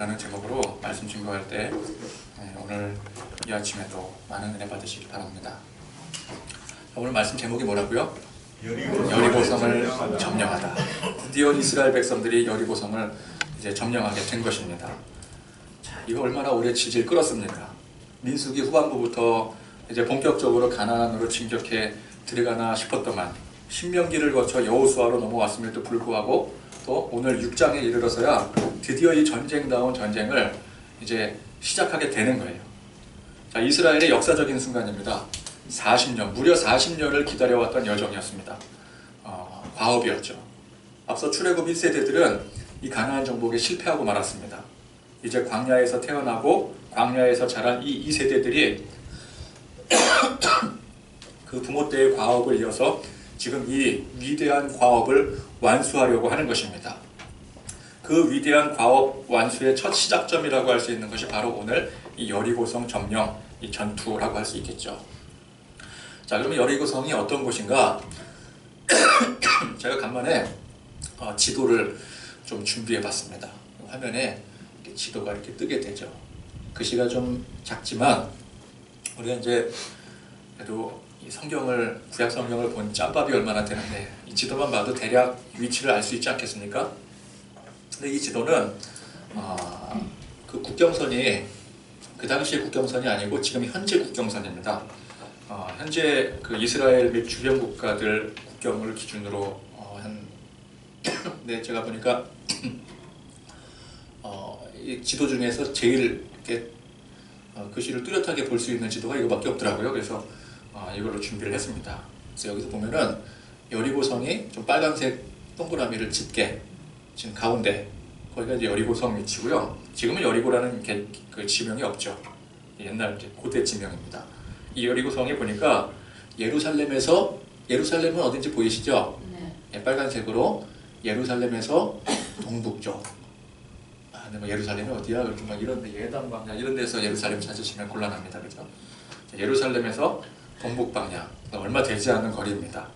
라는 제목으로 말씀 증거할 때 오늘 이 아침에도 많은 은혜 받으시기 바랍니다. 오늘 말씀 제목이 뭐라고요? 여리고성을 점령하다. 드디어 이스라엘 백성들이 여리고성을 이제 점령하게 된 것입니다. 자, 이거 얼마나 오래 질질 끌었습니까? 민수기 후반부부터 이제 본격적으로 가나안으로 진격해 들어가나 싶었더만 신명기를 거쳐 여호수아로 넘어왔음에도 불구하고 또 오늘 6장에 이르러서야 드디어 이 전쟁다운 전쟁을 이제 시작하게 되는 거예요. 자, 이스라엘의 역사적인 순간입니다. 40년, 무려 40년을 기다려왔던 여정이었습니다. 과업이었죠. 앞서 출애굽 1세대들은 이 가나안 정복에 실패하고 말았습니다. 이제 광야에서 태어나고 광야에서 자란 이 2세대들이 그 부모 때의 과업을 이어서 지금 이 위대한 과업을 완수하려고 하는 것입니다. 그 위대한 과업 완수의 첫 시작점이라고 할 수 있는 것이 바로 오늘 이 여리고성 점령, 이 전투라고 할 수 있겠죠. 자, 그러면 여리고성이 어떤 곳인가? 제가 간만에 지도를 좀 준비해 봤습니다. 화면에 이렇게 지도가 이렇게 뜨게 되죠. 글씨가 좀 작지만 우리가 이제 그래도 이 성경을, 구약 성경을 본 짬밥이 얼마나 되는데 이 지도만 봐도 대략 위치를 알 수 있지 않겠습니까? 근데 이 지도는 그 국경선이 그 당시의 국경선이 아니고 지금 현재 국경선입니다. 현재 그 이스라엘 및 주변 국가들 국경을 기준으로 네, 제가 보니까 이 지도 중에서 제일 이렇게 글씨를 뚜렷하게 볼 수 있는 지도가 이거밖에 없더라고요. 그래서 이걸로 준비를 했습니다. 그래서 여기서 보면은 여리고성이 좀 빨간색 동그라미를 짙게 지금 가운데 거기가 이제 여리고성 위치고요. 지금은 여리고라는 그 지명이 없죠. 옛날 이제 고대 지명입니다. 이 여리고성에 보니까 예루살렘은 어딘지 보이시죠? 네, 빨간색으로 예루살렘에서 동북쪽. 근데 뭐 예루살렘이 어디야? 그렇게 막 이런데 예단 방향 이런 데서 예루살렘 찾으시면 곤란합니다, 그죠? 예루살렘에서 동북 방향 얼마 되지 않는 거리입니다.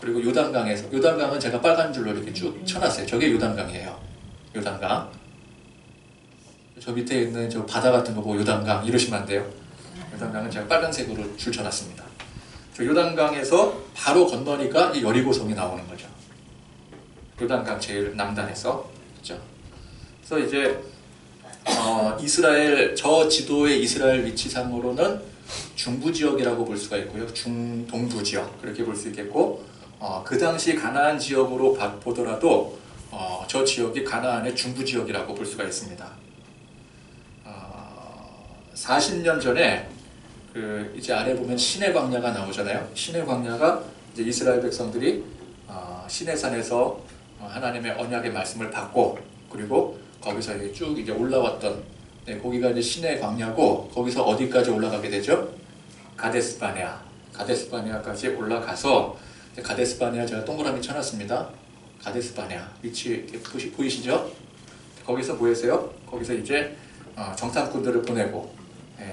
그리고 요단강은 제가 빨간 줄로 이렇게 쭉 쳐놨어요. 저게 요단강이에요. 요단강. 저 밑에 있는 저 바다 같은 거 보고 요단강 이러시면 안 돼요. 요단강은 제가 빨간색으로 줄 쳐놨습니다. 저 요단강에서 바로 건너니까 이 여리고성이 나오는 거죠. 요단강 제일 남단에서, 그렇죠? 그래서 이제 이스라엘, 저 지도의 이스라엘 위치상으로는 중부 지역이라고 볼 수가 있고요. 중동부 지역 그렇게 볼 수 있겠고, 그 당시 가나안 지역으로 보더라도 저 지역이 가나안의 중부 지역이라고 볼 수가 있습니다. 40년 전에 그 이제 아래 보면 시내 광야가 나오잖아요. 시내 광야가 이제 이스라엘 백성들이 시내산에서 하나님의 언약의 말씀을 받고 그리고 거기서 쭉 이제 올라왔던, 네, 거기가 이제 시내 광야고 거기서 어디까지 올라가게 되죠? 가데스바네아까지 올라가서, 가데스바네아 제가 동그라미 쳐놨습니다. 가데스바네아 위치 보이시죠? 거기서 보이세요? 거기서 이제 정탐꾼들을 보내고,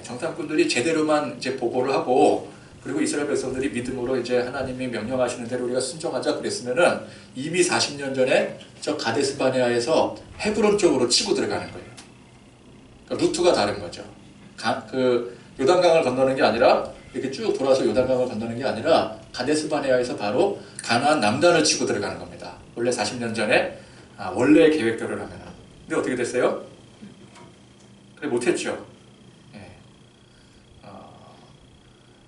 정탐꾼들이 제대로만 이제 보고를 하고 그리고 이스라엘 백성들이 믿음으로 이제 하나님이 명령하시는 대로 우리가 순종하자 그랬으면은 이미 40년 전에 저 가데스바네아에서 헤브론 쪽으로 치고 들어가는 거예요. 그러니까 루트가 다른 거죠. 그 요단강을 건너는 게 아니라 이렇게 쭉 돌아서 요단강을 건너는 게 아니라 가데스바네아에서 바로 가나안 남단을 치고 들어가는 겁니다. 원래 40년 전에 원래 계획대로 하면은. 근데 어떻게 됐어요? 그래 못했죠.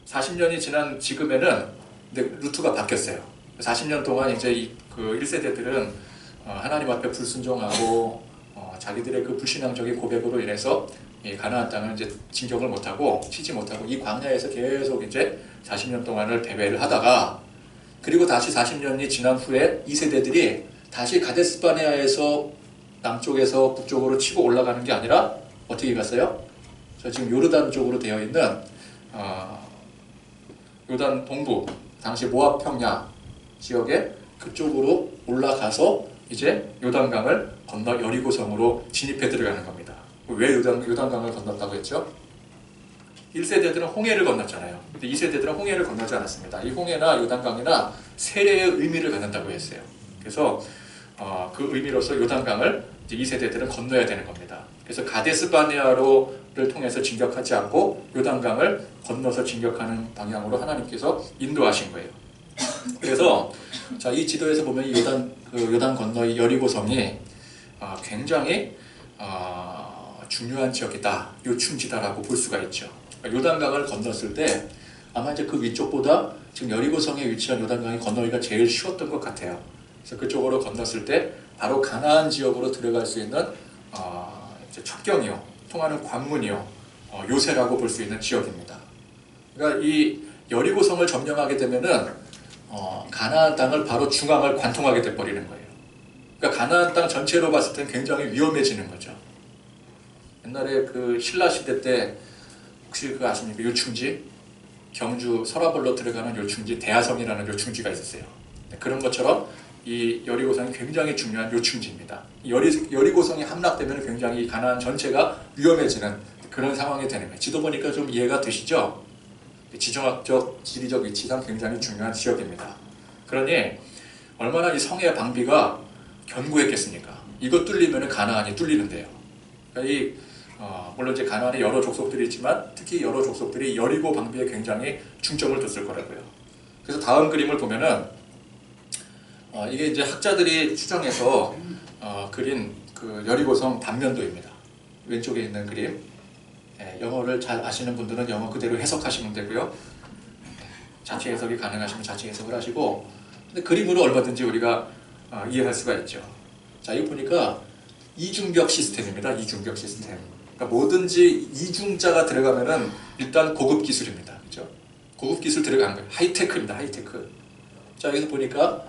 40년이 지난 지금에는 근데 루트가 바뀌었어요. 40년 동안 이제 그 1세대들은 하나님 앞에 불순종하고 자기들의 그 불신앙적인 고백으로 인해서 이 가나안 땅을 이제 진격을 못하고 치지 못하고 이 광야에서 계속 이제 40년 동안을 배회를 하다가, 그리고 다시 40년이 지난 후에 2세대들이 다시 가데스바네아에서 남쪽에서 북쪽으로 치고 올라가는 게 아니라 어떻게 갔어요? 저 지금 요르단 쪽으로 되어 있는 요단 동부, 당시 모압 평야 지역에 그쪽으로 올라가서 이제 요단강을 건너 여리고성으로 진입해 들어가는 겁니다. 왜 요단강을 건넜다고 했죠? 1세대들은 홍해를 건넜잖아요. 근데 2세대들은 홍해를 건너지 않았습니다. 이 홍해나 요단강이나 세례의 의미를 갖는다고 했어요. 그래서 그 의미로서 요단강을 이제 2세대들은 건너야 되는 겁니다. 그래서 가데스 바네아로를 통해서 진격하지 않고 요단강을 건너서 진격하는 방향으로 하나님께서 인도하신 거예요. 그래서 자, 이 지도에서 보면 이 요단 건너 이 여리고성이 굉장히 중요한 지역이다, 요충지다라고 볼 수가 있죠. 요단강을 건넜을 때 아마 이제 그 위쪽보다 지금 여리고성에 위치한 요단강이 건너기가 제일 쉬웠던 것 같아요. 그래서 그쪽으로 건넜을 때 바로 가나안 지역으로 들어갈 수 있는 이제 첩경이요, 통하는 관문이요, 요새라고 볼 수 있는 지역입니다. 그러니까 이 여리고성을 점령하게 되면은 가나안 땅을 바로 중앙을 관통하게 돼 버리는 거예요. 그러니까 가나안 땅 전체로 봤을 땐 굉장히 위험해지는 거죠. 옛날에 그 신라 시대 때 혹시 그거 아십니까? 요충지, 경주 서라벌로 들어가는 요충지, 대하성이라는 요충지가 있었어요. 그런 것처럼 이 여리고성이 굉장히 중요한 요충지입니다. 여리고성이 함락되면 굉장히 가나안 전체가 위험해지는 그런 상황이 되는 거예요. 지도 보니까 좀 이해가 되시죠? 지정학적, 지리적 위치상 굉장히 중요한 지역입니다. 그러니 얼마나 이 성의 방비가 견고했겠습니까? 이거 뚫리면 가나안이 뚫리는데요. 그러니까 물론 이제 가나안에 여러 족속들이 있지만 특히 여러 족속들이 여리고 방비에 굉장히 중점을 뒀을 거라고요. 그래서 다음 그림을 보면은 이게 이제 학자들이 추정해서 그린 그 여리고성 단면도입니다. 왼쪽에 있는 그림. 영어를 잘 아시는 분들은 영어 그대로 해석하시면 되고요. 자체 해석이 가능하시면 자체 해석을 하시고, 근데 그림으로 얼마든지 우리가 이해할 수가 있죠. 자, 이거 보니까 이중벽 시스템입니다. 이중벽 시스템. 그러니까 뭐든지 이중자가 들어가면은 일단 고급 기술입니다. 그죠? 고급 기술 들어간 거예요. 하이테크입니다. 하이테크. 자, 여기서 보니까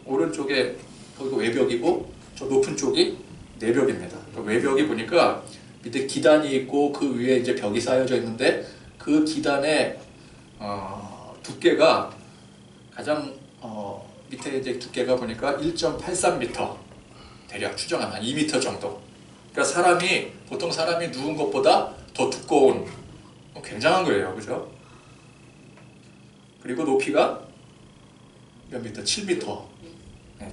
오른쪽에 거기가 외벽이고 저 높은 쪽이 내벽입니다. 그러니까 외벽이 보니까 밑에 기단이 있고 그 위에 이제 벽이 쌓여져 있는데 그 기단의 두께가 가장 밑에 이제 두께가 보니까 1.83m, 대략 추정하면 2m 정도. 그러니까 보통 사람이 누운 것보다 더 두꺼운, 굉장한 거예요, 그죠? 그리고 높이가 몇 미터? 7m.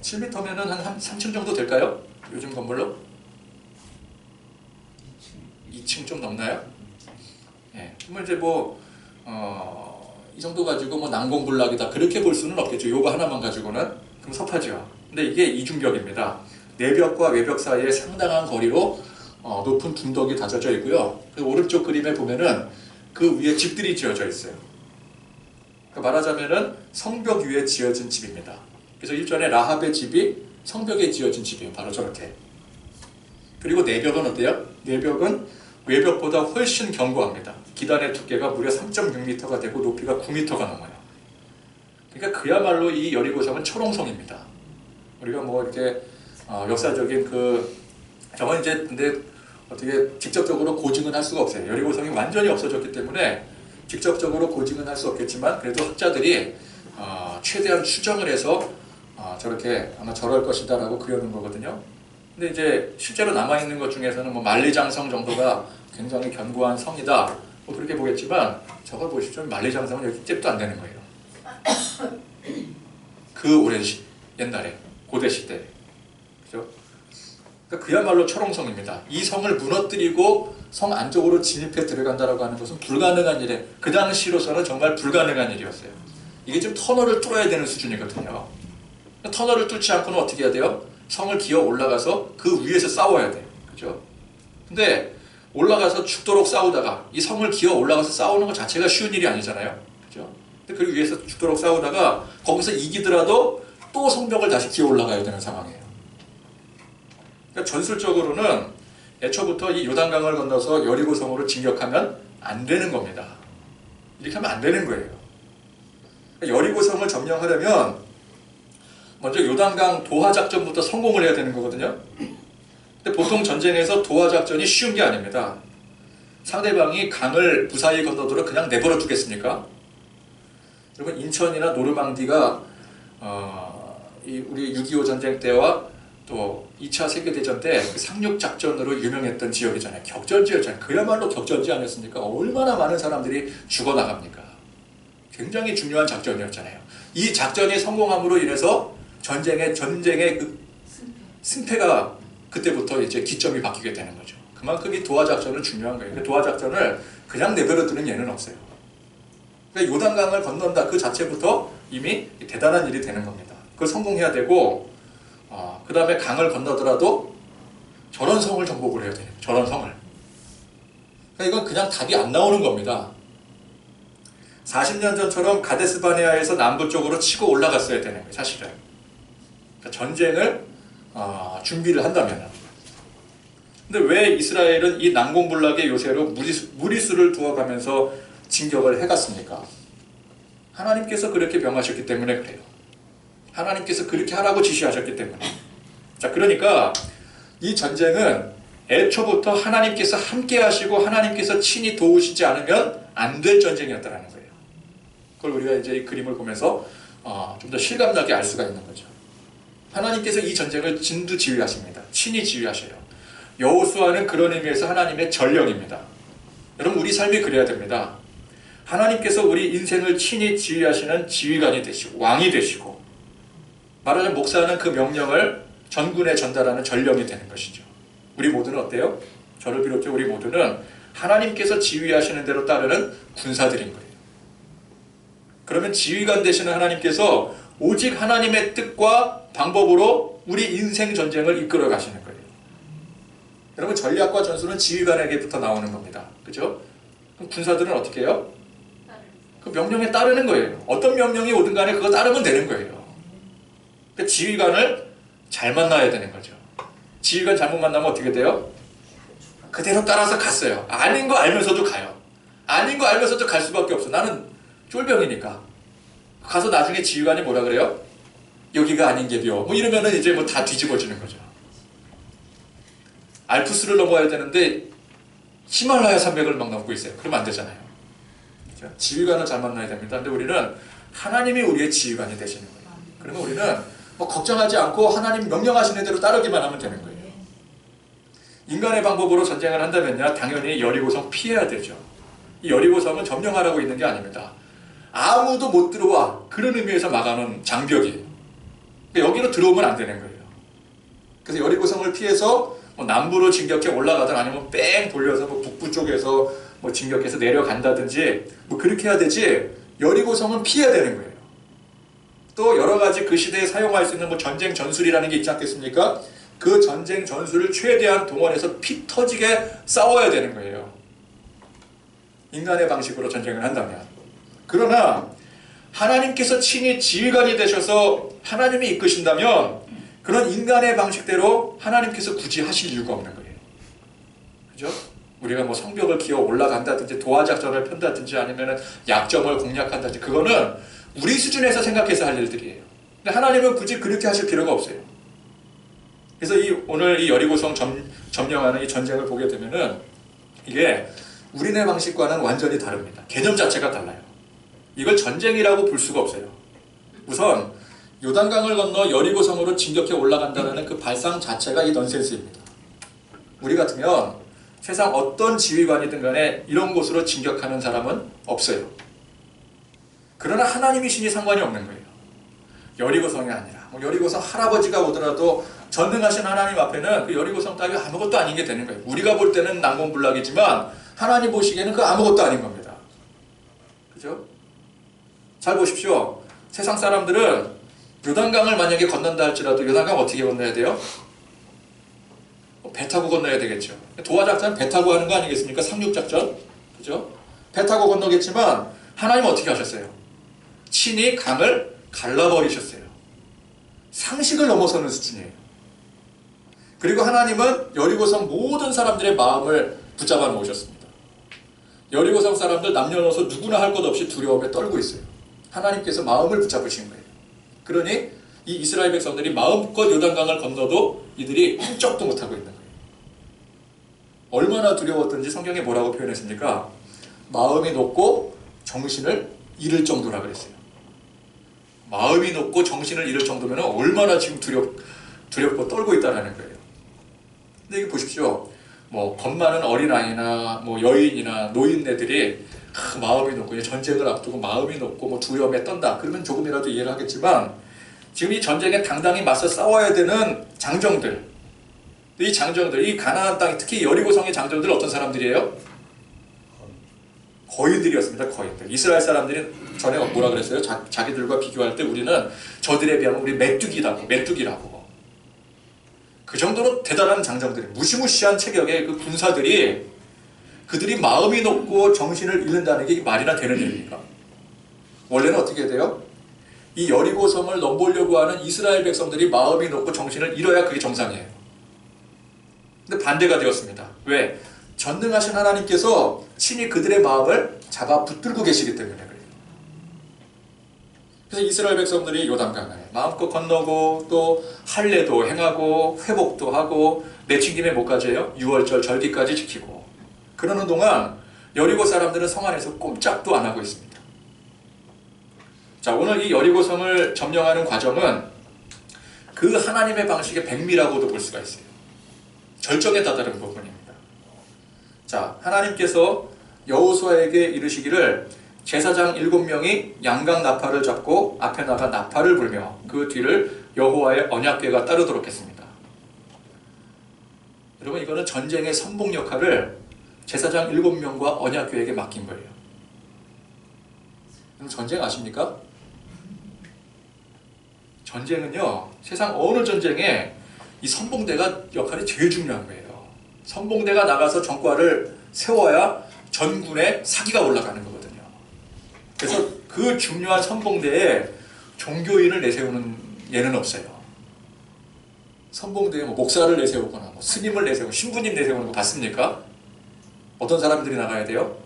7m면은 한 3층 정도 될까요? 요즘 건물로? 2층 좀 넘나요? 그러면 이제 이 정도 가지고 난공불락이다 그렇게 볼 수는 없겠죠. 요거 하나만 가지고는. 그럼 섭하죠. 근데 이게 이중벽입니다. 내벽과 외벽 사이에 상당한 거리로 높은 둔덕이 다져져 있고요. 그리고 오른쪽 그림에 보면은 그 위에 집들이 지어져 있어요. 그러니까 말하자면은 성벽 위에 지어진 집입니다. 그래서 일전에 라합의 집이 성벽에 지어진 집이에요. 바로 저렇게. 그리고 내벽은 어때요? 내벽은 외벽보다 훨씬 견고합니다. 기단의 두께가 무려 3.6m가 되고 높이가 9m가 넘어요. 그러니까 그야말로 이 여리고성은 초롱성입니다. 우리가 이렇게 역사적인 저건 이제 근데 어떻게 직접적으로 고증은 할 수가 없어요. 여리고성이 완전히 없어졌기 때문에 직접적으로 고증은 할 수 없겠지만 그래도 학자들이 최대한 추정을 해서 저렇게 아마 저럴 것이다라고 그려놓은 거거든요. 근데 이제 실제로 남아있는 것 중에서는 만리장성 정도가 굉장히 견고한 성이다 그렇게 보겠지만 저걸 보시죠. 만리장성은 여기 잽도 안 되는 거예요. 그 오랜 옛날에 고대 시대, 그죠? 그러니까 그야말로 초롱성입니다. 이 성을 무너뜨리고 성 안쪽으로 진입해 들어간다라고 하는 것은 불가능한 일에 그 당시로서는 정말 불가능한 일이었어요. 이게 지금 터널을 뚫어야 되는 수준이거든요. 터널을 뚫지 않고는 어떻게 해야 돼요? 성을 기어 올라가서 그 위에서 싸워야 돼요. 그죠? 근데 올라가서 죽도록 싸우다가 이 성을 기어 올라가서 싸우는 것 자체가 쉬운 일이 아니잖아요. 그죠? 근데 그 위에서 죽도록 싸우다가 거기서 이기더라도 또 성벽을 다시 기어 올라가야 되는 상황이에요. 그러니까 전술적으로는 애초부터 이 요단강을 건너서 여리고성으로 진격하면 안 되는 겁니다. 이렇게 하면 안 되는 거예요. 그러니까 여리고성을 점령하려면 먼저 요단강 도하작전부터 성공을 해야 되는 거거든요. 근데 보통 전쟁에서 도하작전이 쉬운 게 아닙니다. 상대방이 강을 무사히 건너도록 그냥 내버려 두겠습니까? 여러분 인천이나 노르망디가 우리 6.25 전쟁 때와 또 2차 세계대전 때 상륙작전으로 유명했던 지역이잖아요. 격전지였잖아요. 그야말로 격전지 아니었습니까? 얼마나 많은 사람들이 죽어나갑니까? 굉장히 중요한 작전이었잖아요. 이 작전이 성공함으로 인해서 전쟁의 그 승패가 그때부터 이제 기점이 바뀌게 되는 거죠. 그만큼 이 도하 작전은 중요한 거예요. 도하 작전을 그냥 내버려두는 예는 없어요. 그러니까 요단강을 건넌다 그 자체부터 이미 대단한 일이 되는 겁니다. 그걸 성공해야 되고, 그 다음에 강을 건너더라도 저런 성을 정복을 해야 돼요. 저런 성을. 그러니까 이건 그냥 답이 안 나오는 겁니다. 40년 전처럼 가데스바네아에서 남부 쪽으로 치고 올라갔어야 되는 거예요. 사실은. 그러니까 전쟁을 준비를 한다면. 근데 왜 이스라엘은 이 난공불락의 요새로 무리수를 두어가면서 진격을 해갔습니까? 하나님께서 그렇게 명하셨기 때문에 그래요. 하나님께서 그렇게 하라고 지시하셨기 때문에. 자, 그러니까 이 전쟁은 애초부터 하나님께서 함께 하시고 하나님께서 친히 도우시지 않으면 안 될 전쟁이었다는 거예요. 그걸 우리가 이제 이 그림을 보면서 좀 더 실감나게 알 수가 있는 거죠. 하나님께서 이 전쟁을 진두지휘하십니다. 친히 지휘하셔요. 여호수아는 그런 의미에서 하나님의 전령입니다. 여러분, 우리 삶이 그래야 됩니다. 하나님께서 우리 인생을 친히 지휘하시는 지휘관이 되시고 왕이 되시고, 말하자면 목사는 그 명령을 전군에 전달하는 전령이 되는 것이죠. 우리 모두는 어때요? 저를 비롯해 우리 모두는 하나님께서 지휘하시는 대로 따르는 군사들인 거예요. 그러면 지휘관 되시는 하나님께서 오직 하나님의 뜻과 방법으로 우리 인생 전쟁을 이끌어 가시는 거예요. 여러분, 전략과 전술은 지휘관에게부터 나오는 겁니다. 그죠? 그럼 군사들은 어떻게 해요? 그 명령에 따르는 거예요. 어떤 명령이 오든 간에 그거 따르면 되는 거예요. 그러니까 지휘관을 잘 만나야 되는 거죠. 지휘관 잘못 만나면 어떻게 돼요? 그대로 따라서 갔어요. 아닌 거 알면서도 가요. 아닌 거 알면서도 갈 수밖에 없어. 나는 쫄병이니까. 가서 나중에 지휘관이 뭐라 그래요? 여기가 아닌 게요. 뭐 이러면은 이제 뭐 다 뒤집어지는 거죠. 알프스를 넘어야 되는데 히말라야 산맥을 막 넘고 있어요. 그러면 안 되잖아요. 그렇죠? 지휘관을 잘 만나야 됩니다. 근데 우리는 하나님이 우리의 지휘관이 되시는 거예요. 그러면 우리는 뭐 걱정하지 않고 하나님 명령하시는 대로 따르기만 하면 되는 거예요. 인간의 방법으로 전쟁을 한다면요, 당연히 여리고성 피해야 되죠. 이 여리고성은 점령하라고 있는 게 아닙니다. 아무도 못 들어와. 그런 의미에서 막아놓은 장벽이에요. 그러니까 여기로 들어오면 안 되는 거예요. 그래서 여리고성을 피해서 뭐 남부로 진격해 올라가든 아니면 뺑 돌려서 뭐 북부 쪽에서 뭐 진격해서 내려간다든지 뭐 그렇게 해야 되지, 여리고성은 피해야 되는 거예요. 또 여러 가지 그 시대에 사용할 수 있는 뭐 전쟁 전술이라는 게 있지 않겠습니까? 그 전쟁 전술을 최대한 동원해서 피 터지게 싸워야 되는 거예요. 인간의 방식으로 전쟁을 한다면. 그러나 하나님께서 친히 지휘관이 되셔서 하나님이 이끄신다면 그런 인간의 방식대로 하나님께서 굳이 하실 이유가 없는 거예요. 그죠? 우리가 뭐 성벽을 기어 올라간다든지 도하작전을 편다든지 아니면 약점을 공략한다든지 그거는 우리 수준에서 생각해서 할 일들이에요. 근데 하나님은 굳이 그렇게 하실 필요가 없어요. 그래서 오늘 이 여리고성 점령하는 이 전쟁을 보게 되면은 이게 우리네 방식과는 완전히 다릅니다. 개념 자체가 달라요. 이걸 전쟁이라고 볼 수가 없어요. 우선 요단강을 건너 여리고성으로 진격해 올라간다는 그 발상 자체가 이 넌센스입니다. 우리 같으면 세상 어떤 지휘관이든 간에 이런 곳으로 진격하는 사람은 없어요. 그러나 하나님이시니 상관이 없는 거예요. 여리고성이 아니라 뭐 여리고성 할아버지가 오더라도 전능하신 하나님 앞에는 그 여리고성 따위 아무것도 아닌 게 되는 거예요. 우리가 볼 때는 난공불락이지만 하나님 보시기에는 그 아무것도 아닌 겁니다. 그죠? 잘 보십시오. 세상 사람들은 요단강을 만약에 건넌다 할지라도 요단강 어떻게 건너야 돼요? 배 타고 건너야 되겠죠. 도하작전 배 타고 하는 거 아니겠습니까? 상륙작전. 그죠? 배 타고 건너겠지만 하나님은 어떻게 하셨어요? 친히 강을 갈라버리셨어요. 상식을 넘어서는 수준이에요. 그리고 하나님은 여리고성 모든 사람들의 마음을 붙잡아 놓으셨습니다. 여리고성 사람들 남녀노소 누구나 할 것 없이 두려움에 떨고 있어요. 하나님께서 마음을 붙잡으신 거예요. 그러니 이 이스라엘 백성들이 마음껏 요단강을 건너도 이들이 꼼짝도 못하고 있는 거예요. 얼마나 두려웠던지 성경에 뭐라고 표현했습니까? 마음이 높고 정신을 잃을 정도라 그랬어요. 마음이 높고 정신을 잃을 정도면 얼마나 지금 두렵고 떨고 있다는 거예요. 근데 이게 보십시오. 뭐 겁 많은 어린아이나 뭐 여인이나 노인네들이 마음이 높고 전쟁을 앞두고 마음이 높고 뭐 두려움에 떤다. 그러면 조금이라도 이해를 하겠지만 지금 이 전쟁에 당당히 맞서 싸워야 되는 장정들, 이 장정들, 이 가나안 땅, 특히 여리고성의 장정들 어떤 사람들이에요? 거인들이었습니다. 거인들. 이스라엘 사람들이 전에 뭐라 그랬어요? 자기들과 비교할 때 우리는 저들에 비하면 우리 메뚜기라고. 그 정도로 대단한 장정들이, 무시무시한 체격의 그 군사들이, 그들이 마음이 높고 정신을 잃는다는 게 말이나 되는 일입니까? 원래는 어떻게 돼요? 이 여리고성을 넘보려고 하는 이스라엘 백성들이 마음이 높고 정신을 잃어야 그게 정상이에요. 근데 반대가 되었습니다. 왜? 전능하신 하나님께서 친히 그들의 마음을 잡아 붙들고 계시기 때문에 그래요. 그래서 이스라엘 백성들이 요단강을 마음껏 건너고 또 할례도 행하고 회복도 하고 내친김에 뭐까지 해요? 6월절 절기까지 지키고 그러는 동안 여리고 사람들은 성 안에서 꼼짝도 안 하고 있습니다. 자, 오늘 이 여리고성을 점령하는 과정은 그 하나님의 방식의 백미라고도 볼 수가 있어요. 절정에 다다른 부분입니다. 자, 하나님께서 여호수아에게 이르시기를 제사장 7명이 양각 나팔을 잡고 앞에 나가 나팔을 불며 그 뒤를 여호와의 언약궤가 따르도록 했습니다. 여러분, 이거는 전쟁의 선봉 역할을 제사장 7명과 언약궤에게 맡긴 거예요. 그럼 전쟁 아십니까? 전쟁은요, 세상 어느 전쟁에 이 선봉대가 역할이 제일 중요한 거예요. 선봉대가 나가서 전과를 세워야 전군의 사기가 올라가는 거거든요. 그래서 그 중요한 선봉대에 종교인을 내세우는 예는 없어요. 선봉대에 뭐 목사를 내세우거나 뭐 스님을 내세우고 신부님 내세우는 거 봤습니까? 어떤 사람들이 나가야 돼요?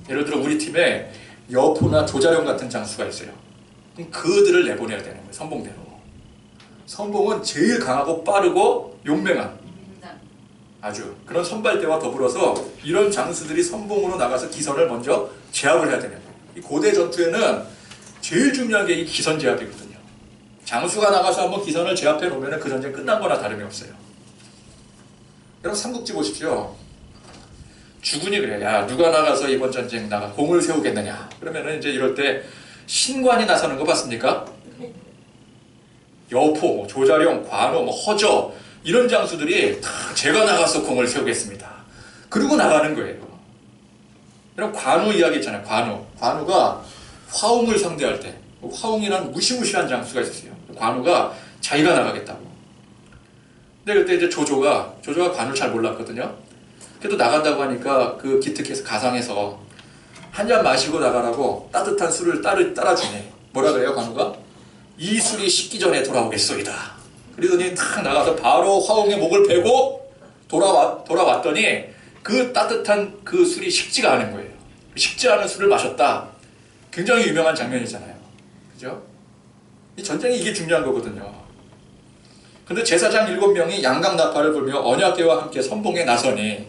예를 들어 우리 팀에 여포나 조자룡 같은 장수가 있어요. 그럼 그들을 내보내야 되는 거예요. 선봉대로. 선봉은 제일 강하고 빠르고 용맹한 아주 그런 선발대와 더불어서 이런 장수들이 선봉으로 나가서 기선을 먼저 제압을 해야 되는 거예요. 이 고대 전투에는 제일 중요한 게 이 기선 제압이거든요. 장수가 나가서 한번 기선을 제압해 놓으면 그 전쟁 끝난 거나 다름이 없어요. 여러분 삼국지 보십시오. 주군이 그래요. 야, 누가 나가서 이번 전쟁 나가 공을 세우겠느냐. 그러면은 이제 이럴 때 신관이 나서는 거 봤습니까? 여포, 조자룡, 관우, 허저 이런 장수들이 다 제가 나가서 공을 세우겠습니다. 그러고 나가는 거예요. 이런 관우 이야기 있잖아요. 관우가 화웅을 상대할 때 화웅이라는 무시무시한 장수가 있었어요. 관우가 자기가 나가겠다고. 근데 그때 이제 조조가 관우를 잘 몰랐거든요. 그래도 나간다고 하니까 그 기특해서 가상해서 한 잔 마시고 나가라고 따뜻한 술을 따라주네. 뭐라 그래요, 관우가? 이 술이 식기 전에 돌아오겠소이다. 그러더니 탁 나가서 바로 화웅의 목을 베고 돌아왔더니 그 따뜻한 그 술이 식지가 않은 거예요. 식지 않은 술을 마셨다. 굉장히 유명한 장면이잖아요. 그죠? 이 전쟁이 이게 중요한 거거든요. 근데 제사장 7명이 양각 나팔을 불며 언약궤와 함께 선봉에 나서니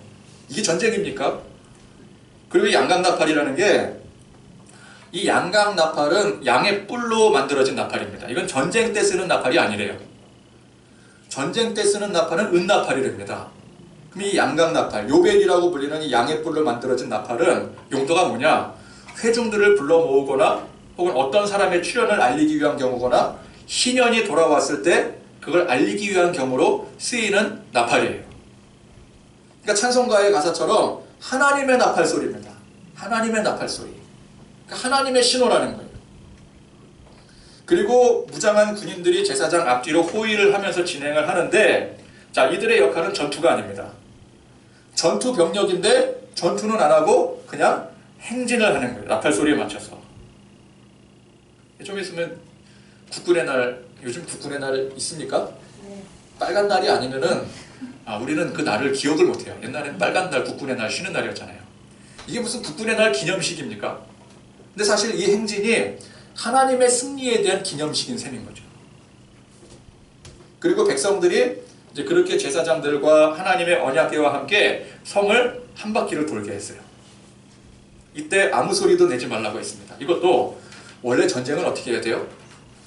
이게 전쟁입니까? 그리고 양각 나팔이라는 게 이 양각 나팔은 양의 뿔로 만들어진 나팔입니다. 이건 전쟁 때 쓰는 나팔이 아니래요. 전쟁 때 쓰는 나팔은 은나팔이랍니다. 그럼 이 양각 나팔, 요벨이라고 불리는 이 양의 뿔로 만들어진 나팔은 용도가 뭐냐? 회중들을 불러 모으거나 혹은 어떤 사람의 출현을 알리기 위한 경우거나 희년이 돌아왔을 때 그걸 알리기 위한 경우로 쓰이는 나팔이에요. 그러니까 찬송가의 가사처럼 하나님의 나팔 소리입니다. 하나님의 나팔 소리. 그러니까 하나님의 신호라는 거예요. 그리고 무장한 군인들이 제사장 앞뒤로 호위를 하면서 진행을 하는데, 자, 이들의 역할은 전투가 아닙니다. 전투 병력인데 전투는 안 하고 그냥 행진을 하는 거예요. 나팔 소리에 맞춰서. 좀 있으면 국군의 날, 요즘 국군의 날 있습니까? 네. 빨간 날이 아니면은 우리는 그 날을 기억을 못해요. 옛날에는 빨간 날, 국군의 날, 쉬는 날이었잖아요. 이게 무슨 국군의 날 기념식입니까? 근데 사실 이 행진이 하나님의 승리에 대한 기념식인 셈인 거죠. 그리고 백성들이 이제 그렇게 제사장들과 하나님의 언약궤와 함께 성을 한 바퀴를 돌게 했어요. 이때 아무 소리도 내지 말라고 했습니다. 이것도 원래 전쟁은 어떻게 해야 돼요?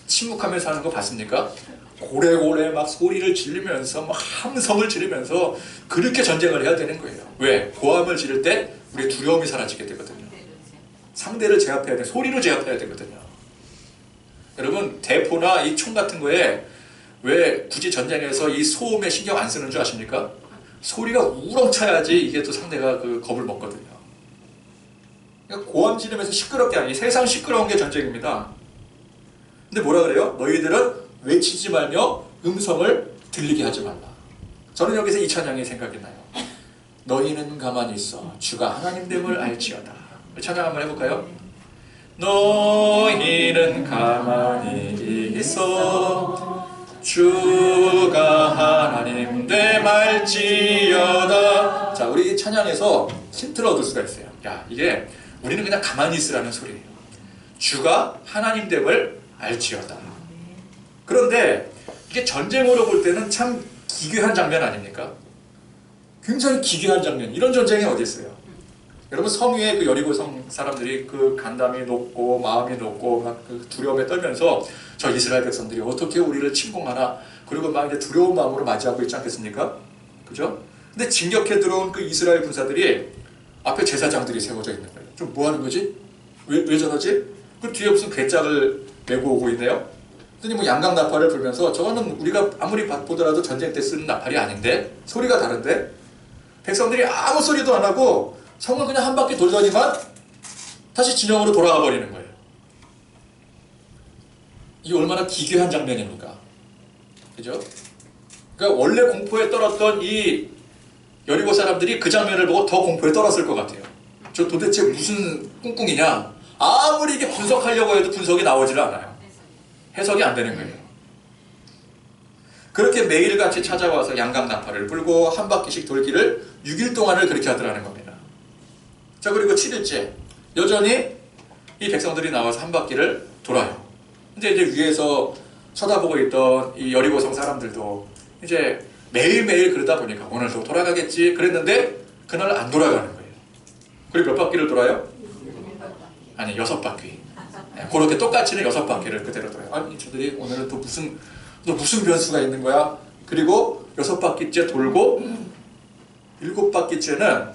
침묵하면서 하는 거 봤습니까? 고래고래 막 소리를 지르면서 막 함성을 지르면서 그렇게 전쟁을 해야 되는 거예요. 왜? 고함을 지를 때 우리의 두려움이 사라지게 되거든요. 상대를 제압해야 돼. 소리로 제압해야 되거든요. 여러분, 대포나 이 총 같은 거에 왜 굳이 전쟁에서 이 소음에 신경 안 쓰는 줄 아십니까? 소리가 우렁차야지 이게 또 상대가 그 겁을 먹거든요. 그러니까 고함 지르면서 시끄럽게 하니 세상 시끄러운 게 전쟁입니다. 근데 뭐라 그래요? 너희들은 외치지 말며 음성을 들리게 하지 말라. 저는 여기서 이 찬양이 생각이 나요. 너희는 가만히 있어 주가 하나님됨을 알지어다. 찬양 한번 해볼까요? 너희는 가만히 있어 주가 하나님됨 알지어다. 자, 우리 이 찬양에서 힌트를 얻을 수가 있어요. 야, 이게 우리는 그냥 가만히 있으라는 소리예요. 주가 하나님됨을 알지어다. 그런데 이게 전쟁으로 볼 때는 참 기괴한 장면 아닙니까? 굉장히 기괴한 장면. 이런 전쟁이 어디 있어요? 여러분, 성 위에 그 여리고성 사람들이 그 간담이 높고 마음이 높고 막 그 두려움에 떨면서 저 이스라엘 백성들이 어떻게 우리를 침공하나, 그리고 막 이제 두려운 마음으로 맞이하고 있지 않겠습니까? 그죠? 근데 진격해 들어온 그 이스라엘 군사들이 앞에 제사장들이 세워져 있는 거예요. 좀 뭐 하는 거지? 왜 저러지? 그 뒤에 무슨 괴짝을 메고 오고 있네요? 그랬더니 뭐 양강나팔을 불면서 저거는 우리가 아무리 보더라도 전쟁 때 쓰는 나팔이 아닌데? 소리가 다른데? 백성들이 아무 소리도 안 하고 성을 그냥 한 바퀴 돌더니만 다시 진영으로 돌아가 버리는 거예요. 이게 얼마나 기괴한 장면입니까? 그죠? 그러니까 원래 공포에 떨었던 이 여리고 사람들이 그 장면을 보고 더 공포에 떨었을 것 같아요. 저 도대체 무슨 꿍꿍이냐? 아무리 이게 분석하려고 해도 분석이 나오지를 않아요. 해석이 안 되는 거예요. 그렇게 매일같이 찾아와서 양강나팔을 불고 한 바퀴씩 돌기를 6일 동안을 그렇게 하더라는 겁니다. 자, 그리고 7일째 여전히 이 백성들이 나와서 한 바퀴를 돌아요. 근데 이제 위에서 쳐다보고 있던 이 여리고성 사람들도 이제 매일매일 그러다 보니까 오늘도 돌아가겠지 그랬는데 그날 안 돌아가는 거예요. 그리고 몇 바퀴를 돌아요? 아니, 6바퀴. 그렇게 똑같이는 6바퀴를 그대로 돌아요. 아니, 저들이 오늘은 또 무슨 변수가 있는 거야? 그리고 6바퀴째 돌고 7바퀴째는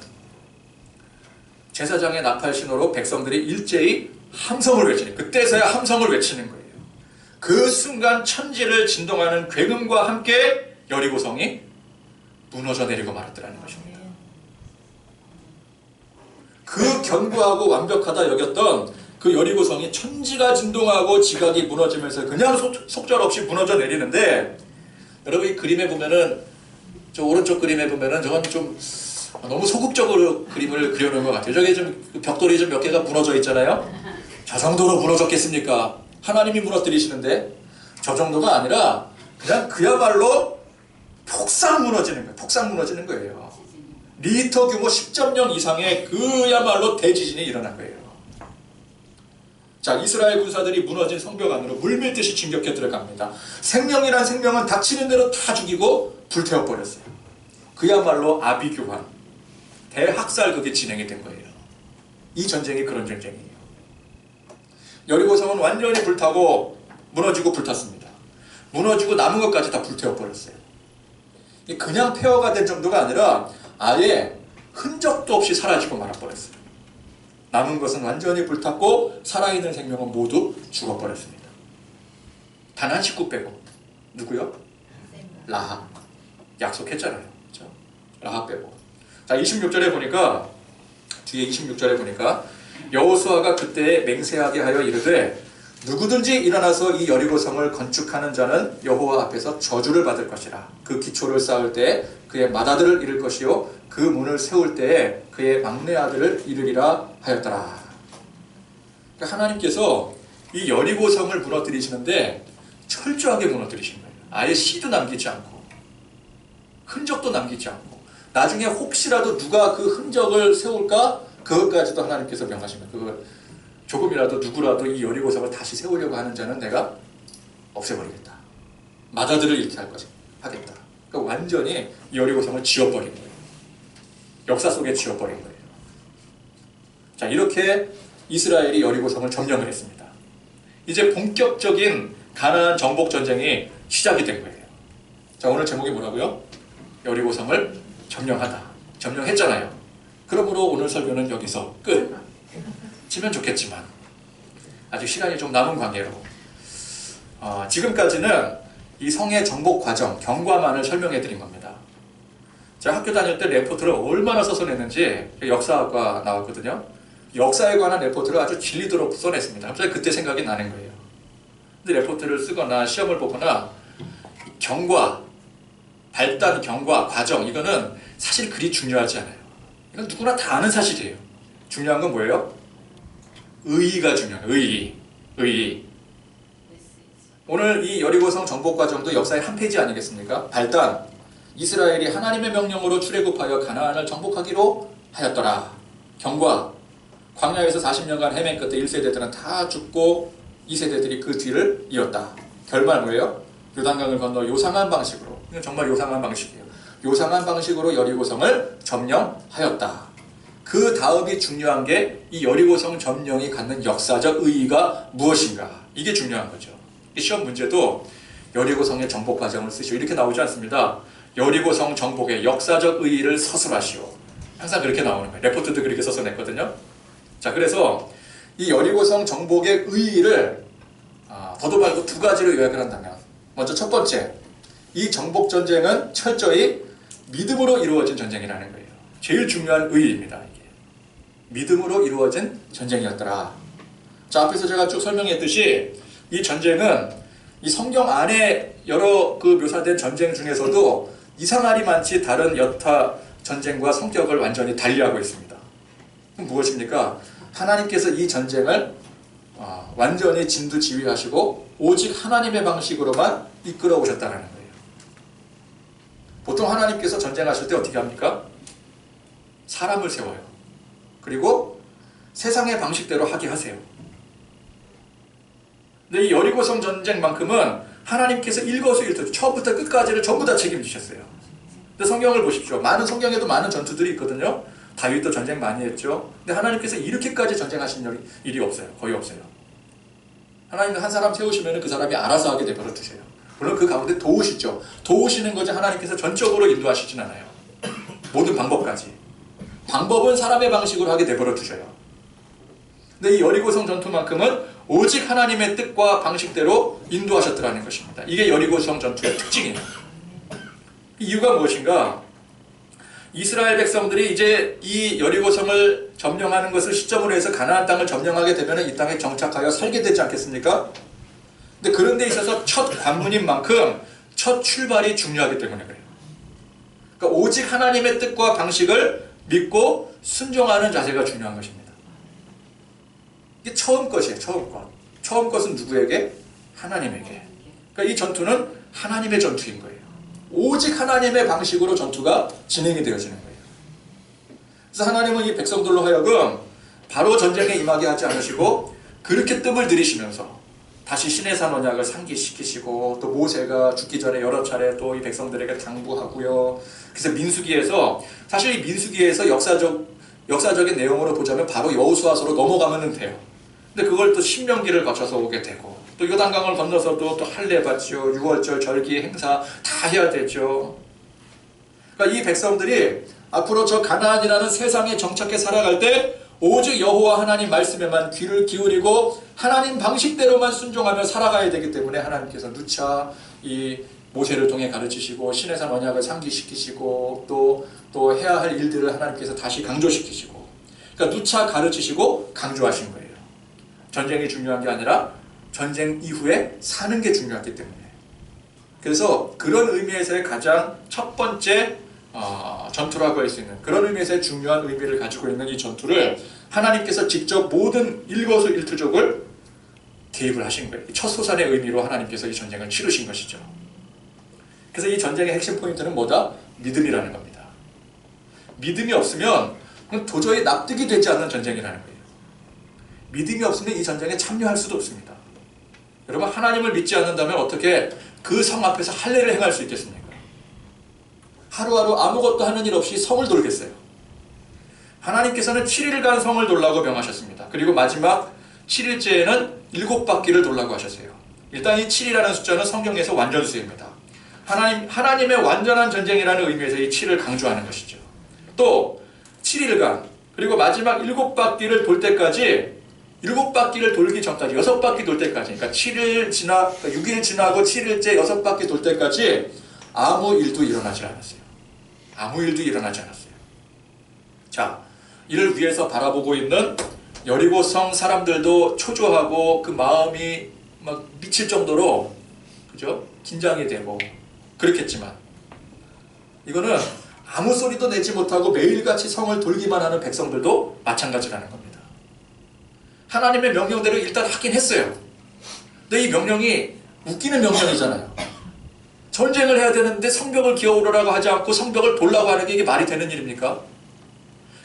제사장의 나팔 신호로 백성들이 일제히 함성을 외치는, 그때서야 함성을 외치는 거예요. 그 순간 천지를 진동하는 굉음과 함께 여리고성이 무너져 내리고 말았더라는 것입니다. 그 견고하고 완벽하다 여겼던 그 여리고성이 천지가 진동하고 지각이 무너지면서 그냥 속절없이 무너져 내리는데, 여러분 이 그림에 보면은, 저 오른쪽 그림에 보면은 저건 좀 너무 소극적으로 그림을 그려놓은 것 같아요. 저기 좀 벽돌이 좀 몇 개가 무너져 있잖아요. 저 정도로 무너졌겠습니까? 하나님이 무너뜨리시는데 저 정도가 아니라 그냥 그야말로 폭삭 무너지는 거예요. 폭삭 무너지는 거예요. 리히터 규모 10.0 이상의 그야말로 대지진이 일어난 거예요. 자, 이스라엘 군사들이 무너진 성벽 안으로 물밀듯이 진격해 들어갑니다. 생명이란 생명은 닥치는 대로 다 죽이고 불태워버렸어요. 그야말로 아비규환, 대학살극이 진행이 된 거예요. 이 전쟁이 그런 전쟁이에요. 여리고성은 완전히 불타고 무너지고 불탔습니다. 무너지고 남은 것까지 다 불태워버렸어요. 그냥 폐허가 된 정도가 아니라 아예 흔적도 없이 사라지고 말아버렸어요. 남은 것은 완전히 불탔고 살아있는 생명은 모두 죽어버렸습니다. 단 한 식구 빼고. 누구요? 라합. 약속했잖아요. 그렇죠? 라합 빼고. 자, 26절에 보니까, 뒤에 26절에 보니까 여호수아가 그때 맹세하게 하여 이르되 누구든지 일어나서 이 여리고성을 건축하는 자는 여호와 앞에서 저주를 받을 것이라. 그 기초를 쌓을 때 그의 맏아들을 잃을 것이요 그 문을 세울 때에 그의 막내 아들을 잃으리라 하였더라. 그러니까 하나님께서 이 여리고성을 무너뜨리시는데 철저하게 무너뜨리신 거예요. 아예 씨도 남기지 않고 흔적도 남기지 않고, 나중에 혹시라도 누가 그 흔적을 세울까 그것까지도 하나님께서 명하신 거예요. 그걸 조금이라도 누구라도 이 여리고성을 다시 세우려고 하는 자는 내가 없애버리겠다. 맏아들을 잃게 할 것이다. 하겠다. 그러니까 완전히 이 여리고성을 지워버린 거예요. 역사 속에 지워버린 거예요. 자, 이렇게 이스라엘이 여리고성을 점령을 했습니다. 이제 본격적인 가나안 정복 전쟁이 시작이 된 거예요. 자, 오늘 제목이 뭐라고요? 여리고성을 점령하다. 점령했잖아요. 그러므로 오늘 설교는 여기서 끝. 치면 좋겠지만 아직 시간이 좀 남은 관계로 지금까지는 이 성의 정복 과정, 경과만을 설명해 드린 겁니다. 제가 학교 다닐 때 레포트를 얼마나 써서 냈는지 역사학과 나왔거든요. 역사에 관한 레포트를 아주 질리도록 써냈습니다. 갑자기 그때 생각이 나는 거예요. 근데 레포트를 쓰거나 시험을 보거나 경과, 발단, 경과, 과정 이거는 사실 그리 중요하지 않아요. 이건 누구나 다 아는 사실이에요. 중요한 건 뭐예요? 의의가 중요해요. 의의. 오늘 이 여리고성 정복 과정도 역사의 한 페이지 아니겠습니까? 발단, 이스라엘이 하나님의 명령으로 출애굽하여 가나안을 정복하기로 하였더라. 경과, 광야에서 40년간 헤맨 끝에 1세대들은 다 죽고 2세대들이 그 뒤를 이었다. 결말 뭐예요? 요단강을 건너 요상한 방식으로, 이건 정말 요상한 방식이에요. 요상한 방식으로 여리고성을 점령하였다. 그 다음이 중요한 게 이 여리고성 점령이 갖는 역사적 의의가 무엇인가? 이게 중요한 거죠. 시험 문제도 여리고성의 정복 과정을 쓰시오 이렇게 나오지 않습니다. 여리고성 정복의 역사적 의의를 서술하시오. 항상 그렇게 나오는 거예요. 레포트도 그렇게 써서 냈거든요. 자, 그래서 이 여리고성 정복의 의의를 더도 말고 두 가지로 요약을 한다면, 먼저 첫 번째, 이 정복 전쟁은 철저히 믿음으로 이루어진 전쟁이라는 거예요. 제일 중요한 의의입니다. 이게 믿음으로 이루어진 전쟁이었더라. 자, 앞에서 제가 쭉 설명했듯이 이 전쟁은 이 성경 안에 여러 그 묘사된 전쟁 중에서도 이상하리 많지 다른 여타 전쟁과 성격을 완전히 달리하고 있습니다. 그럼 무엇입니까? 하나님께서 이 전쟁을 완전히 진두지휘하시고 오직 하나님의 방식으로만 이끌어 오셨다는 거예요. 보통 하나님께서 전쟁하실 때 어떻게 합니까? 사람을 세워요. 그리고 세상의 방식대로 하게 하세요. 근데 이 여리고성 전쟁만큼은 하나님께서 일거수일투족 처음부터 끝까지를 전부 다 책임지셨어요. 근데 성경을 보십시오. 성경에도 많은 전투들이 있거든요. 다윗도 전쟁 많이 했죠. 근데 하나님께서 이렇게까지 전쟁하신 일이 없어요. 거의 없어요. 하나님은 한 사람 세우시면 그 사람이 알아서 하게 내버려 두세요. 물론 그 가운데 도우시죠. 도우시는 거지 하나님께서 전적으로 인도하시진 않아요. 모든 방법까지. 방법은 사람의 방식으로 하게 내버려 두셔요. 근데 이 여리고성 전투만큼은 오직 하나님의 뜻과 방식대로 인도하셨더라는 것입니다. 이게 여리고성 전투의 특징이에요. 이유가 무엇인가? 이스라엘 백성들이 이제 이 여리고성을 점령하는 것을 시점으로 해서 가나안 땅을 점령하게 되면 이 땅에 정착하여 살게 되지 않겠습니까? 근데 그런 데 있어서 첫 관문인 만큼 첫 출발이 중요하기 때문에 그래요. 그러니까 오직 하나님의 뜻과 방식을 믿고 순종하는 자세가 중요한 것입니다. 이게 처음 것이에요. 처음 것. 처음 것은 누구에게? 하나님에게. 그러니까 이 전투는 하나님의 전투인 거예요. 오직 하나님의 방식으로 전투가 진행이 되어지는 거예요. 그래서 하나님은 이 백성들로 하여금 바로 전쟁에 임하게 하지 않으시고 그렇게 뜸을 들이시면서 다시 시내산 언약을 상기시키시고 또 모세가 죽기 전에 여러 차례 또 이 백성들에게 당부하고요. 그래서 민수기에서 사실 이 민수기에서 역사적인 내용으로 보자면 바로 여호수아서로 넘어가면 돼요. 근데 그걸 또 신명기를 거쳐서 오게 되고 또 요단강을 건너서도 또 할례 받죠. 6월절 절기 행사 다 해야 되죠. 그러니까 이 백성들이 앞으로 저 가나안이라는 세상에 정착해 살아갈 때 오직 여호와 하나님 말씀에만 귀를 기울이고 하나님 방식대로만 순종하며 살아가야 되기 때문에 하나님께서 누차 이 모세를 통해 가르치시고 시내산 언약을 상기시키시고 또 해야 할 일들을 하나님께서 다시 강조시키시고 그러니까 누차 가르치시고 강조하신 거예요. 전쟁이 중요한 게 아니라 전쟁 이후에 사는 게 중요하기 때문에. 그래서 그런 의미에서의 가장 첫 번째 전투라고 할 수 있는 그런 의미에서의 중요한 의미를 가지고 있는 이 전투를 하나님께서 직접 모든 일거수일투족을 개입을 하신 거예요. 첫 소산의 의미로 하나님께서 이 전쟁을 치르신 것이죠. 그래서 이 전쟁의 핵심 포인트는 뭐다? 믿음이라는 겁니다. 믿음이 없으면 도저히 납득이 되지 않는 전쟁이라는 거예요. 믿음이 없으면 이 전쟁에 참여할 수도 없습니다. 여러분 하나님을 믿지 않는다면 어떻게 그 성 앞에서 할례를 행할 수 있겠습니까? 하루하루 아무것도 하는 일 없이 성을 돌겠어요. 하나님께서는 7일간 성을 돌라고 명하셨습니다. 그리고 마지막 7일째에는 7바퀴를 돌라고 하셨어요. 일단 이 7이라는 숫자는 성경에서 완전수입니다. 하나님의 완전한 전쟁이라는 의미에서 이 7을 강조하는 것이죠. 또 7일간 그리고 마지막 7바퀴를 돌 때까지 7바퀴를 돌기 전까지 6바퀴 돌 때까지 그러니까 6일 지나고 7일째 6바퀴 돌 때까지 아무 일도 일어나지 않았어요. 아무 일도 일어나지 않았어요. 자, 이를 위해서 바라보고 있는 여리고성 사람들도 초조하고 그 마음이 막 미칠 정도로 그죠? 긴장이 되고 그렇겠지만 이거는 아무 소리도 내지 못하고 매일같이 성을 돌기만 하는 백성들도 마찬가지라는 겁니다. 하나님의 명령대로 일단 하긴 했어요. 근데 이 명령이 웃기는 명령이잖아요. 전쟁을 해야 되는데 성벽을 기어오르라고 하지 않고 성벽을 돌라고 하는 게 이게 말이 되는 일입니까?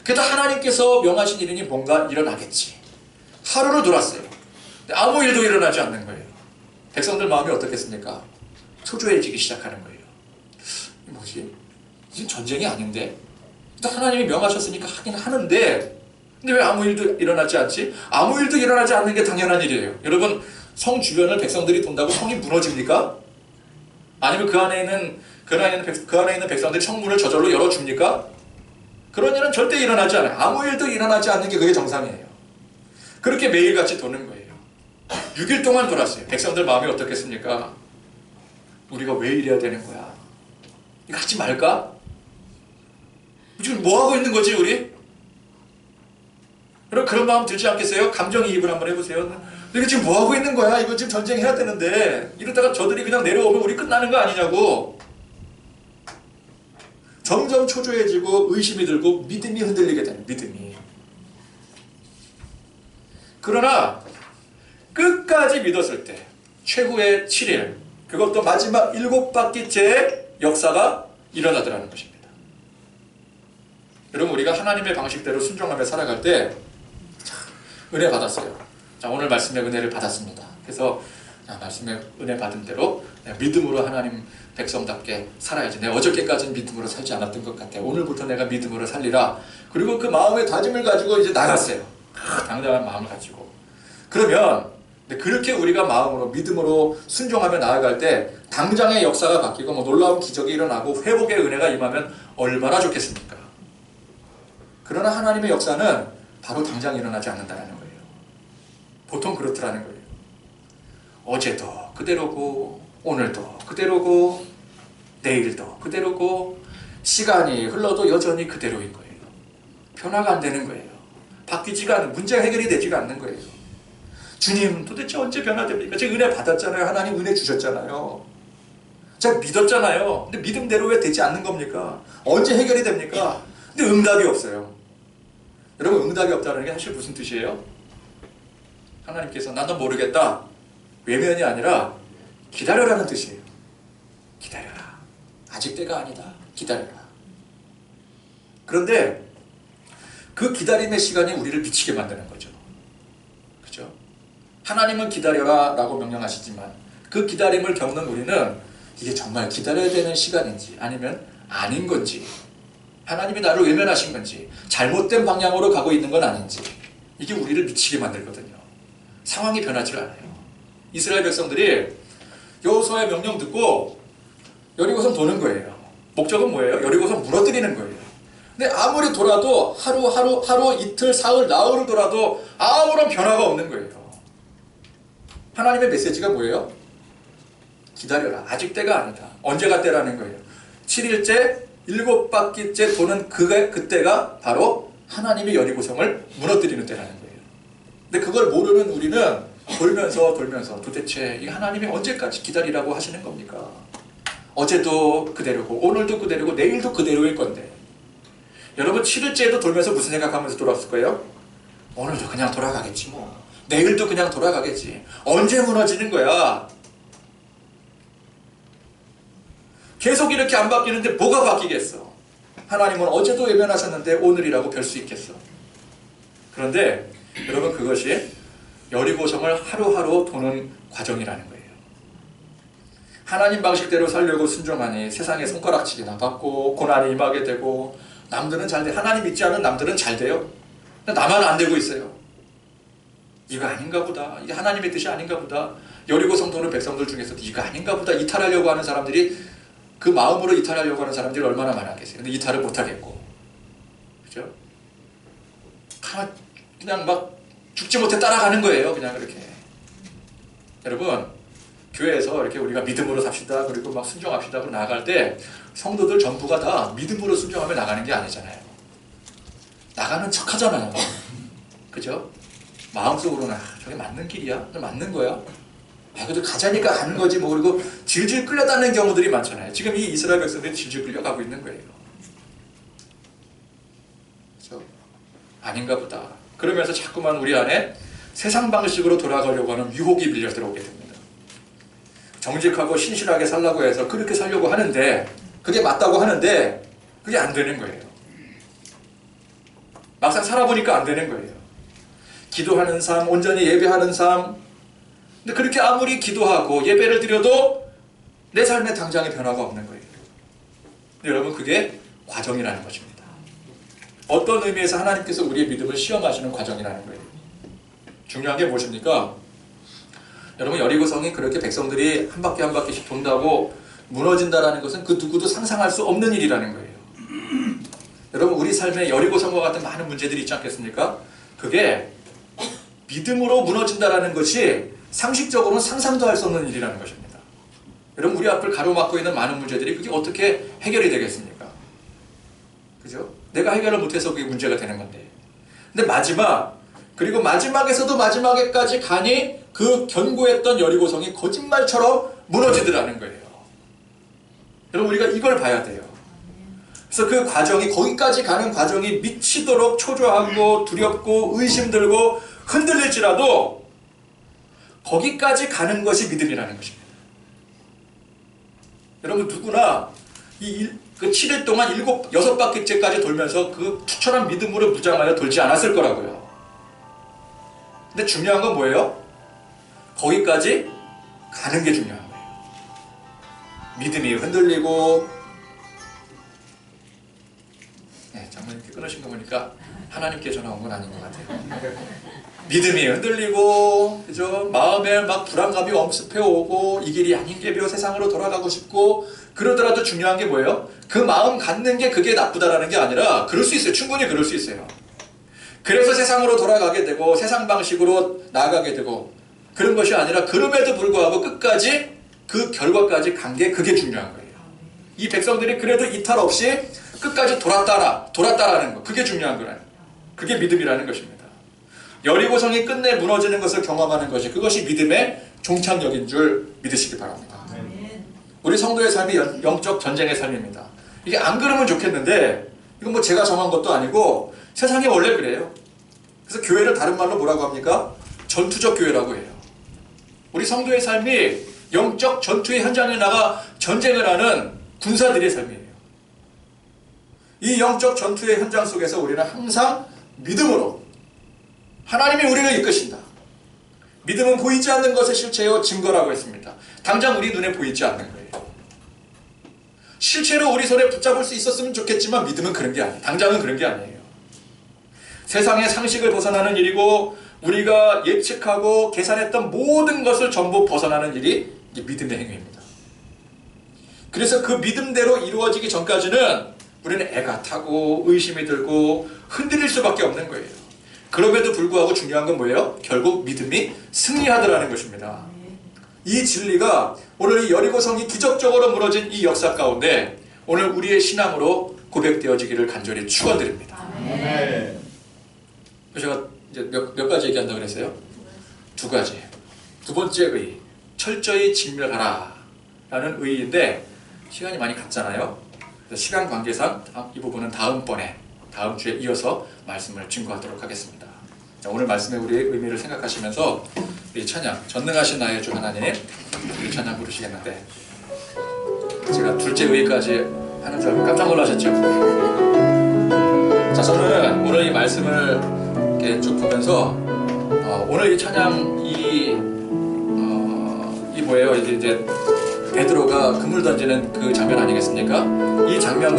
그래도 하나님께서 명하신 일이니 뭔가 일어나겠지. 하루를 돌았어요. 근데 아무 일도 일어나지 않는 거예요. 백성들 마음이 어떻겠습니까? 초조해지기 시작하는 거예요. 이게 뭐지? 이게 전쟁이 아닌데? 하나님이 명하셨으니까 하긴 하는데 근데 왜 아무 일도 일어나지 않지? 아무 일도 일어나지 않는 게 당연한 일이에요. 여러분, 성 주변을 백성들이 돈다고 성이 무너집니까? 아니면 그 안에 있는 백성들이 성문을 저절로 열어줍니까? 그런 일은 절대 일어나지 않아요. 아무 일도 일어나지 않는 게 그게 정상이에요. 그렇게 매일같이 도는 거예요. 6일 동안 돌았어요. 백성들 마음이 어떻겠습니까? 우리가 왜 이래야 되는 거야? 이거 하지 말까? 지금 뭐 하고 있는 거지 우리? 여러분 그런 마음 들지 않겠어요? 감정이입을 한번 해보세요. 이거 지금 뭐 하고 있는 거야? 이거 지금 전쟁해야 되는데 이러다가 저들이 그냥 내려오면 우리 끝나는 거 아니냐고. 점점 초조해지고 의심이 들고 믿음이 흔들리게 되는 믿음이. 그러나 끝까지 믿었을 때 최후의 7일 그것도 마지막 7바퀴째 역사가 일어나더라는 것입니다. 여러분 우리가 하나님의 방식대로 순종하며 살아갈 때 은혜 받았어요. 자, 오늘 말씀의 은혜를 받았습니다. 그래서 말씀의 은혜 받은 대로 믿음으로 하나님 백성답게 살아야지. 내가 어저께까지는 믿음으로 살지 않았던 것 같아. 오늘부터 내가 믿음으로 살리라. 그리고 그 마음의 다짐을 가지고 이제 나갔어요. 당당한 마음을 가지고. 그러면 그렇게 우리가 마음으로 믿음으로 순종하며 나아갈 때 당장의 역사가 바뀌고 뭐 놀라운 기적이 일어나고 회복의 은혜가 임하면 얼마나 좋겠습니까? 그러나 하나님의 역사는 바로 당장 일어나지 않는다는 거예요. 보통 그렇더라는 거예요. 어제도 그대로고 오늘도 그대로고 내일도 그대로고 시간이 흘러도 여전히 그대로인 거예요. 변화가 안 되는 거예요. 바뀌지가 않는, 문제가 해결이 되지가 않는 거예요. 주님 도대체 언제 변화됩니까? 제가 은혜 받았잖아요. 하나님 은혜 주셨잖아요. 제가 믿었잖아요. 근데 믿음대로 왜 되지 않는 겁니까? 언제 해결이 됩니까? 근데 응답이 없어요. 여러분 응답이 없다는 게 사실 무슨 뜻이에요? 하나님께서 나도 모르겠다. 외면이 아니라 기다려라는 뜻이에요. 기다려라. 아직 때가 아니다. 기다려라. 그런데 그 기다림의 시간이 우리를 미치게 만드는 거죠. 그죠? 하나님은 기다려라 라고 명령하시지만 그 기다림을 겪는 우리는 이게 정말 기다려야 되는 시간인지 아니면 아닌 건지 하나님이 나를 외면하신 건지 잘못된 방향으로 가고 있는 건 아닌지 이게 우리를 미치게 만들거든요. 상황이 변하지 않아요. 이스라엘 백성들이 여호수아의 명령 듣고 여리고성 도는 거예요. 목적은 뭐예요? 여리고성 무너뜨리는 거예요. 근데 아무리 돌아도 하루 이틀 사흘 나흘을 돌아도 아무런 변화가 없는 거예요. 하나님의 메시지가 뭐예요? 기다려라. 아직 때가 아니다. 언제가 때라는 거예요. 7일째 7바퀴째 도는 그때가 바로 하나님의 여리고성을 무너뜨리는 때라는 거예요. 근데 그걸 모르는 우리는 돌면서 도대체 이 하나님이 언제까지 기다리라고 하시는 겁니까? 어제도 그대로고 오늘도 그대로고 내일도 그대로일 건데 여러분 7일째에도 돌면서 무슨 생각하면서 돌아왔을 거예요? 오늘도 그냥 돌아가겠지 뭐. 내일도 그냥 돌아가겠지. 언제 무너지는 거야? 계속 이렇게 안 바뀌는데 뭐가 바뀌겠어? 하나님은 어제도 외면하셨는데 오늘이라고 별 수 있겠어? 그런데 여러분 그것이 여리고성을 하루하루 도는 과정이라는 거예요. 하나님 방식대로 살려고 순종하니 세상에 손가락질이나 받고 고난이 임하게 되고 남들은 잘 돼. 하나님 믿지 않은 남들은 잘 돼요. 근데 나만 안 되고 있어요. 이거 아닌가 보다. 이게 하나님의 뜻이 아닌가 보다. 여리고성 도는 백성들 중에서도 이거 아닌가 보다. 이탈하려고 하는 사람들이 그 마음으로 이탈하려고 하는 사람들이 얼마나 많았겠어요. 근데 이탈을 못하겠고. 그죠? 그냥 막 죽지 못해 따라가는 거예요. 그냥 그렇게. 여러분, 교회에서 이렇게 우리가 믿음으로 삽시다, 그리고 막 순종합시다, 그러고 나아갈 때 성도들 전부가 다 믿음으로 순종하며 나가는 게 아니잖아요. 나가는 척 하잖아요. 그죠? 마음속으로는 저게 맞는 길이야? 맞는 거야? 그래도 가자니까 가는 거지 뭐. 그리고 질질 끌려다니는 경우들이 많잖아요. 지금 이 이스라엘 백성들이 질질 끌려가고 있는 거예요. 그래서 아닌가 보다. 그러면서 자꾸만 우리 안에 세상 방식으로 돌아가려고 하는 유혹이 밀려 들어오게 됩니다. 정직하고 신실하게 살라고 해서 그렇게 살려고 하는데, 그게 맞다고 하는데 그게 안 되는 거예요. 막상 살아보니까 안 되는 거예요. 기도하는 삶, 온전히 예배하는 삶, 근데 그렇게 아무리 기도하고 예배를 드려도 내 삶의 당장의 변화가 없는 거예요. 여러분, 그게 과정이라는 것입니다. 어떤 의미에서 하나님께서 우리의 믿음을 시험하시는 과정이라는 거예요. 중요한 게 무엇입니까? 여러분, 여리고성이 그렇게 백성들이 한 바퀴 한 바퀴씩 돈다고 무너진다라는 것은 그 누구도 상상할 수 없는 일이라는 거예요. 여러분, 우리 삶에 여리고성과 같은 많은 문제들이 있지 않겠습니까? 그게 믿음으로 무너진다라는 것이 상식적으로는 상상도 할 수 없는 일이라는 것입니다. 여러분, 우리 앞을 가로막고 있는 많은 문제들이 그게 어떻게 해결이 되겠습니까? 그죠? 내가 해결을 못해서 그게 문제가 되는 건데. 근데 그리고 마지막에서도 마지막에까지 가니 그 견고했던 여리고성이 거짓말처럼 무너지더라는 거예요. 여러분, 우리가 이걸 봐야 돼요. 그래서 그 과정이, 거기까지 가는 과정이 미치도록 초조하고 두렵고 의심들고 흔들릴지라도 거기까지 가는 것이 믿음이라는 것입니다. 여러분, 누구나 그 7일 동안 6바퀴째까지 돌면서 그 투철한 믿음으로 무장하여 돌지 않았을 거라고요. 근데 중요한 건 뭐예요? 거기까지 가는 게 중요한 거예요. 믿음이 흔들리고, 장모님께 끊으신 거 보니까 하나님께 전화 온 건 아닌 것 같아요. 믿음이 흔들리고, 그죠? 마음에 막 불안감이 엄습해 오고, 이 길이 아닌 게 며 세상으로 돌아가고 싶고, 그러더라도 중요한 게 뭐예요? 그 마음 갖는 게 그게 나쁘다라는 게 아니라, 그럴 수 있어요. 충분히 그럴 수 있어요. 그래서 세상으로 돌아가게 되고, 세상 방식으로 나아가게 되고, 그런 것이 아니라, 그럼에도 불구하고 끝까지 그 결과까지 간 게 그게 중요한 거예요. 이 백성들이 그래도 이탈 없이 끝까지 돌았다라는 거, 그게 중요한 거라는 거예요. 그게 믿음이라는 것입니다. 여리고성이 끝내 무너지는 것을 경험하는 것이, 그것이 믿음의 종착역인 줄 믿으시기 바랍니다. 우리 성도의 삶이 영적 전쟁의 삶입니다. 이게 안 그러면 좋겠는데, 이건 뭐 제가 정한 것도 아니고 세상이 원래 그래요. 그래서 교회를 다른 말로 뭐라고 합니까? 전투적 교회라고 해요. 우리 성도의 삶이 영적 전투의 현장에 나가 전쟁을 하는 군사들의 삶이에요. 이 영적 전투의 현장 속에서 우리는 항상 믿음으로 하나님이 우리를 이끄신다. 믿음은 보이지 않는 것의 실체요 증거라고 했습니다. 당장 우리 눈에 보이지 않는 거예요. 실체로 우리 손에 붙잡을 수 있었으면 좋겠지만 믿음은 그런 게 아니에요. 당장은 그런 게 아니에요. 세상의 상식을 벗어나는 일이고, 우리가 예측하고 계산했던 모든 것을 전부 벗어나는 일이 믿음의 행위입니다. 그래서 그 믿음대로 이루어지기 전까지는 우리는 애가 타고 의심이 들고 흔들릴 수밖에 없는 거예요. 그럼에도 불구하고 중요한 건 뭐예요? 결국 믿음이 승리하더라는 것입니다. 이 진리가 오늘 이 여리고성이 기적적으로 무너진 이 역사 가운데 오늘 우리의 신앙으로 고백되어지기를 간절히 축원드립니다. 제가 이제 몇 가지 얘기한다고 그랬어요? 2가지. 두 번째 의, 철저히 진멸하라 라는 의인데 시간이 많이 갔잖아요. 그래서 시간 관계상 이 부분은 다음 주에 이어서 말씀을 증거하도록 하겠습니다. 자, 오늘 말씀의 우리의 의미를 생각하시면서 우리 찬양, 전능하신 나의 주 하나님, 우리 찬양 부르시겠는데, 제가 둘째 의까지 하는 줄 알고 깜짝 놀라셨죠? 자, 저는 오늘 이 말씀을 이렇게 쭉 보면서 오늘 이 찬양 이 뭐예요? 이제 베드로가 그물 던지는 그 장면 아니겠습니까? 이 장면과